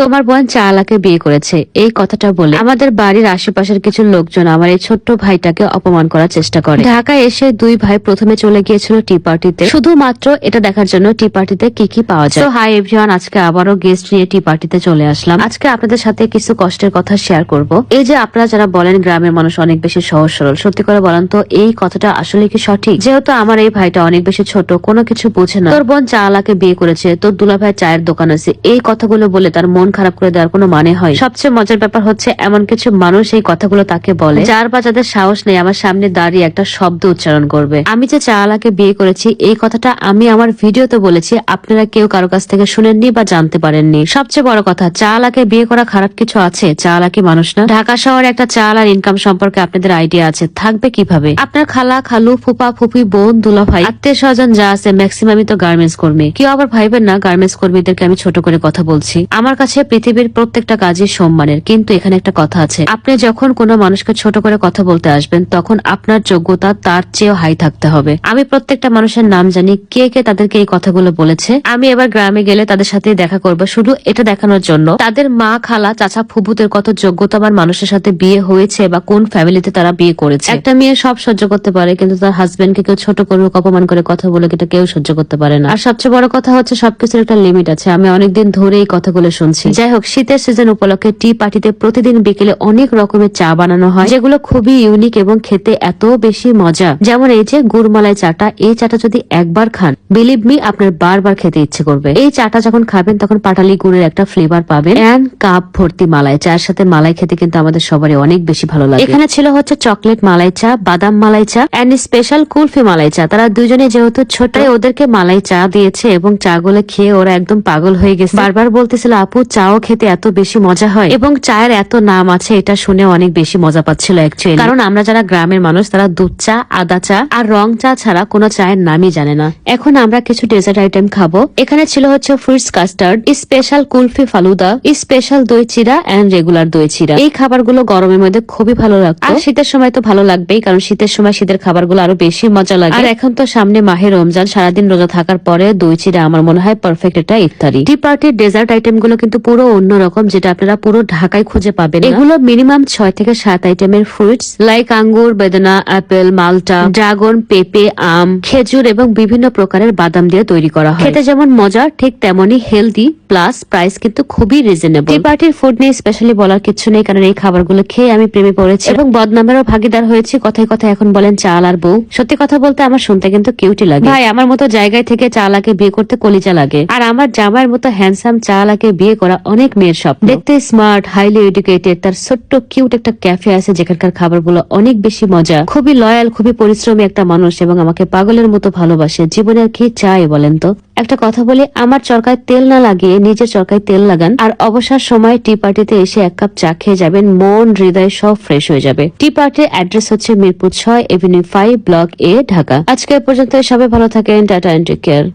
তোমার বোন চালাকে বিয়ে করেছে, এই কথাটা বলে আমাদের বাড়ির আশেপাশের কিছু লোকজন আমার এই ছোট্ট ভাইটাকে অপমান করার চেষ্টা করে। ঢাকায় এসে দুই ভাই প্রথমে চলে গিয়েছিল টি পার্টিতে, শুধুমাত্র এটা দেখার জন্য টি পার্টিতে কি কি পাওয়া যায়। তো হাই এভরিওয়ান, আজকে আবারও গেস্ট নিয়ে টি পার্টিতে চলে আসলাম। আজকে আপনাদের সাথে কিছু কষ্টের কথা শেয়ার করব। এই যে আপনারা যারা বলেন গ্রামের মানুষ অনেক বেশি সহজ সরল, সত্যি করে বলেন তো এই কথাটা আসলে কি সঠিক? যেহেতু আমার এই ভাইটা অনেক বেশি ছোট, কোনো কিছু বোঝে না। তোর বোন চালাকে বিয়ে করেছে, তোর দুলাভাই চায়ের দোকান আছে, এই কথাগুলো বলে তার মন খারাপ করে দেওয়ার কোনো মানে হয়? সবচেয়ে মজার ব্যাপার হচ্ছে এমন কিছু মানুষ এই কথাগুলো তাকে বলে যার বা যাদের সাহস নেই আমার সামনে দাঁড়িয়ে একটা শব্দ উচ্চারণ করবে। আমি যে চালাকে বিয়ে করেছি এই কথাটা আমি আমার ভিডিওতে বলেছি, আপনারা কেউ কারো কাছ থেকে শুনেননি বা জানতে পারেননি। সবচেয়ে বড় কথা, চালাকে বিয়ে করা খারাপ কিছু আছে? চালা কি মানুষ না? ঢাকা শহরে একটা চালার ইনকাম সম্পর্কে আপনাদের আইডিয়া আছে? থাকবে কিভাবে? আপনার খালা খালু ফুপা ফুফি বোন দুলাভাই আত্মীয় স্বজন যা আছে ম্যাক্সিমামই তো গার্মেন্টস কর্মী। কেউ আবার ভাইবেন না গার্মেন্টস কর্মীদেরকে আমি ছোট করে কথা বলছি। আমার কাছে পৃথিবীর প্রত্যেকটা কাজই সম্মানের, কিন্তু এখানে একটা কথা আছে, আপনি যখন কোনো মানুষকে ছোট করে কথা বলতে আসবেন তখন আপনার যোগ্যতা তার চেয়েও হাই থাকতে হবে। আমি প্রত্যেকটা মানুষের নাম জানি, কে কে তাদেরকে এই কথাগুলো বলেছে। আমি এবার গ্রামে গেলে তাদের সাথে দেখা করবো শুধু এটা দেখানোর জন্য তাদের মা খালা চাচা ফুবুদের কত যোগ্যতাবান মানুষের সাথে বিয়ে হয়েছে বা কোন ফ্যামিলিতে তারা বিয়ে করেছে। একটা মেয়ে সব সহ্য করতে পারে, কিন্তু তার হাজবেন্ডকে কেউ ছোট করে অপমান করে কথা বলে এটা কেউ সহ্য করতে পারে না। আর সবচেয়ে বড় কথা হচ্ছে সবকিছুর একটা লিমিট আছে। আমি অনেকদিন ধরে এই কথাগুলো শুনছি। যাই হোক, শীতের সিজন উপলক্ষে টি পার্টিতে প্রতিদিন বিকেলে অনেক রকমের চা বানানো হয়, যেগুলো খুবই ইউনিক এবং খেতে এত বেশি মজা। যেমন এই যে গুড়মালাই চাটা, এই চাটা যদি একবার খান বিলিভ মি আপনার বারবার খেতে ইচ্ছে করবে। এই চাটা যখন খাবেন তখন পাটালি গুড়ের একটা ফ্লেভার পাবেন, এন্ড কাপ ভর্তি মালাই। চায়ের সাথে মালাই খেতে কিন্তু আমাদের সবারই অনেক বেশি ভালো লাগে। এখানে ছিল হচ্ছে চকলেট মালাই চা, বাদাম মালাই চা এন্ড স্পেশাল কুলফি মালাই চা। তারা দুজনে যেহেতু ছোট, ওদেরকে মালাই চা দিয়েছে এবং চা গুলো খেয়ে ওরা একদম পাগল হয়ে গেছে। বারবার বলতেছিল আপু চাও খেতে এত বেশি মজা হয়, এবং চায়ের এত নাম আছে এটা শুনে অনেক বেশি মজা পাচ্ছিল অ্যাকচুয়ালি। কারণ আমরা যারা গ্রামের মানুষ তারা দুধ চা, আদা চা আর রং চা ছাড়া কোনো চায়ের নামই জানে না। এখন আমরা কিছু ডেজার্ট আইটেম খাবো। এখানে ছিল হচ্ছে fruits custard, special kulfi falooda, special দই চিরা এন্ড রেগুলার দই চিরা। এই খাবারগুলো গরমের মধ্যে খুবই ভালো লাগতো, আর শীতের সময় তো ভালো লাগবেই, কারণ শীতের সময় শীতের খাবারগুলো আরো বেশি মজা লাগে। আর এখন তো সামনে মাহে রমজান, সারাদিন রোজা থাকার পরে দই চিরা আমার মনে হয় পারফেক্ট একটা ইফতারি। টি পার্টির ডেজার্ট আইটেম গুলো কিন্তু পুরো অন্যরকম, যেটা আপনারা পুরো ঢাকায় খুঁজে পাবেন। এগুলো মিনিমাম 6 থেকে 7 আইটেমের ফ্রুটস লাইক আঙ্গুর, বেদানা, অ্যাপেল, মালটা, ড্রাগন, পেঁপে, আম, খেজুর এবং বিভিন্ন প্রকারের বাদাম দিয়ে তৈরি করা হয়। খেতে যেমন মজা ঠিক তেমনই হেলদি, প্লাস প্রাইস কিন্তু খুবই রিজনেবল। টি পার্টির ফুড নিয়ে স্পেশালি বলার কিছু নেই, কারণ এই খাবারগুলো খেয়ে আমি প্রেমে পড়েছি এবং বদনামেরও ভাগিদার হয়েছি। কথায় কথায় এখন বলেন চাল আর বউ। সত্যি কথা বলতে আমার শুনতে কিন্তু কিউটি লাগে। ভাই আমার মতো জায়গায় থেকে চালাকে বিয়ে করতে কলিজা লাগে, আর আমার জামাইয়ের মতো হ্যান্ডসাম চালাকে বিয়ে করা অনেক মেয়ের স্বপ্ন। দেখতে স্মার্ট, হাইলি এডুকেটেড, তার ছোট্ট কিউট একটা ক্যাফে আছে যেখানকার খাবারগুলো অনেক বেশি মজা, খুবই লয়াল, খুবই পরিশ্রমী একটা মানুষ এবং আমাকে পাগলের মতো ভালোবাসে। জীবনে আর কি চাই বলেন তো? একটা কথা বলি, আমার চরকায় তেল না লাগিয়ে নিজের চরকায় তেল লাগান, আর অবসর সময় টি পার্টিতে এসে এক কাপ চা খেয়ে যাবেন, মন হৃদয় সব ফ্রেশ হয়ে যাবে। টি পার্টির অ্যাড্রেস হচ্ছে মিরপুর 6 এভিনিউ 5 ব্লক এ, ঢাকা। আজকে পর্যন্ত সবাই ভালো থাকেন, টাটা এন্ড টেক কেয়ার।